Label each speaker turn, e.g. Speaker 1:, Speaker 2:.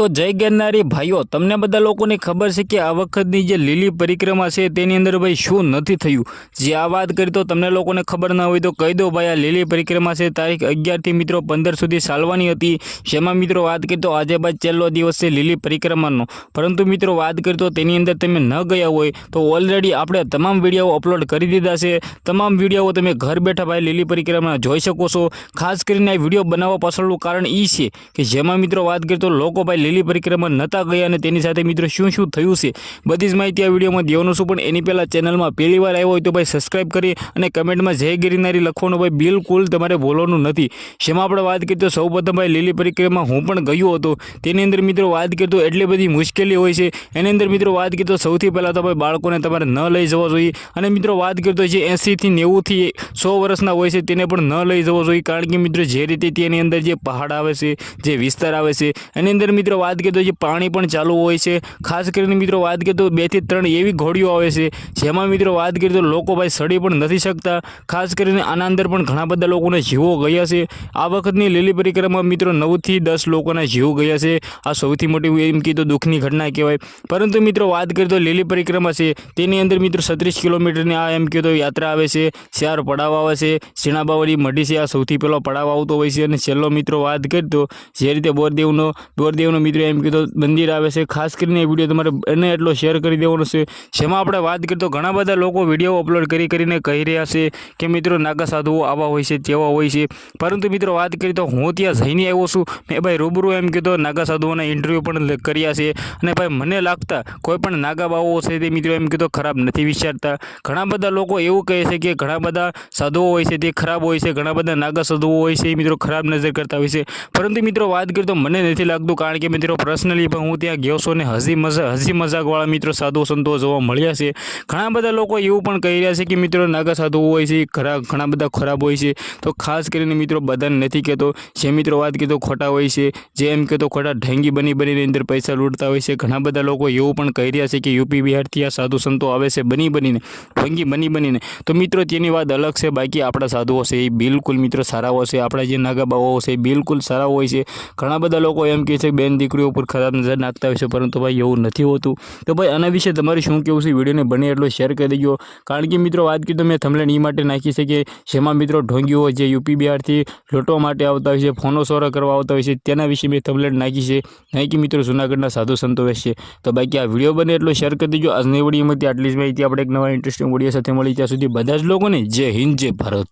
Speaker 1: तो जय गिरनारी भाईओ, तमने बधा लोकोने खबर छे कि आ वखतनी जे લીલી परिक्रमा छे तेनी अंदर भाई शुं नथी थयुं। जे आ वात करी तो तमने लोकोने खबर न होय तो कही दो भाई, आ લીલી परिक्रमा छे तारीख 11 થી मित्रों 15 सुधी चालवानी हती। जेमां मित्रों वात करी तो आजे भाई छेल्लो दिवस छे લીલી परिक्रमानो। परंतु मित्रों वात करी तो तेनी अंदर तमे न गया होय तो ऑलरेडी आपणे तमाम विडियो अपलोड करी दीधा छे। तमाम विडियो तमे घर बैठा भाई લીલી परिक्रमा जोई शको छो। खास करीने आ विडियो बनाववा पाछळनुं कारण ई छे कि जेमां मित्रों वात करी तो लोको भाई લીલી परिक्रमा नता गया अने तेनी साथे मित्रों शुं शुं थयुं छे बधी ज माहिती आ विडियोमां देवानुं छुं। पण एनी पहेला चेनलमां पहेली वार आव्यो होय तो भाई सब्सक्राइब करी अने कमेंटमां जय गिरनारी लखवानुं भाई बिलकुल तमारे भूलवानुं नथी। जेमां आपणे वात करीए तो सौप्रथम भाई લીલી परिक्रमा हुं पण गयो हतो। तेनी अंदर मित्रों वात करीए तो एटली बधी मुश्केली होय छे। एनी अंदर मित्रों वात करीए तो सौथी पहेला तो भाई बाळकोने तमारे न लई जवा जोईए अने मित्रों वात करीए तो जे 80 થી 90 થી 100 वर्षना होय छे तेने पण न लई जवा जोईए। कारण के मित्रों जे रीते तेनी अंदर जे पहाड़ आवे छे, जे विस्तार आवे छे एनी अंदर मित्रों वात करीए तो जे पाणी पण चालू होय छे। खास करीने मित्रों वात करीए तो 2 થી 3 एवी घोड़ीओ आवे छे जेमां मित्रों वात करीए तो लोको भाई सड़ी पण नथी शकता। खास करीने आना अंदर पण घणा बधा लोकोने जीवो गया छे। आ वखतनी લીલી परिक्रमा मित्रों 9 થી 10 लोकोना जीव गया छे। आ सौथी मोटी एम कीधुं दुखनी घटना कहेवाय। परंतु मित्रों वात करीए तो લીલી परिक्रमा छे तेनी अंदर मित्रों 36 किलोमीटरनी आ एम कीधुं यात्रा आवे छे। 4 पड़ाव आवे छे। सीणाबावड़ी मढी छे, आ सौथी पहेलो पड़ाव आवतो होय छे। अने छेल्लो मित्रों वात करीए तो जे रीते बोरदेवनो मित्रों एम कीधुं मंदिर आवे छे। खास करीने विडियो तमारे बने एटलो शेर करी देवानो छे। जेमां आपणे वात करीए तो घणा बधा लोको विडियो अपलोड करीने कही रह्या छे कि मित्रों नागा साधुओ आवा होय छे, तेवा होय छे। परंतु मित्रों वात करीए तो हुं त्यां जईने आव्यो छुं। मैं भाई रूबरू एम कीधुं नागा साधुओना इंटरव्यू पण कर्या छे। अने भाई मने लागता कोई पण नागा बावो छे ते मित्रों एम कीधुं खराब नथी विचारता। घणा बधा लोको एवुं कहे छे कि घणा बधा साधुओ होय छे ते खराब होय छे, घणा बधा नागा साधुओ होय छे मित्रों खराब नजर करता होय छे। परंतु मित्रों वात करीए तो मने नथी लागतुं। कारण के मित्रों पर्सनली पण हुं त्यां गयो छुं अने हसी मजाकवाळा मित्रों साधु संतो जोवा मळ्या छे। घणा बधा लोको एवुं पण कही रह्या छे कि मित्रों नागा साधुओ होय छे घणा बधा खराब होय छे। तो खास करीने मित्रों बधाने नथी कहेतो। जे मित्रों वात करीए तो खोटा होय छे, जे एम कहे तो खोटा ढेंगी बनीने अंदर पैसा लूटता होय छे। घणा बधा लोको एवुं पण कही रह्या छे कि यूपी बिहार थी आ साधु संतो आवे छे बनीने ढोंगी बनीने। तो मित्रों तेनी वात अलग छे। बाकी आपणा साधुओ छे ए बिलकुल मित्रों सारा होय छे। आपणा जे नागा बावाओ छे बिलकुल सारा होय छे। घणा बधा लोको एम कहे छे बेन दीकरीओ पर खराब नजर नाखता होय छे, परंतु भाई एवुं नथी होतुं। तो भाई आना विषे तमारे शुं कहेवुं छे विडियोने बने एटलो शेर करी देजो। कारण के मित्रों वात कीधुं मैं थंबनेल ई माटे नाखी छे कि जेमां मित्रों ढोंगीओ जे यूपी बिहार थी लूंटवा माटे आवता होय छे, फोनो सोरा करवा आवता होय छे, तेना विषे मैं थंबनेल नाखी छे, नहीं कि मित्रों जूनागढ़ना साधु संतो विषे। तो बाकी आ विडियो बने एटलो शेर करी देजो। आजनी विडियोमांथी आटली ज माहिती। आपणे एक नवा इंटरेस्टिंग विडियो साथे मळीए, त्यां सुधी बधा ज लोकोने जय हिंद, जय भारत।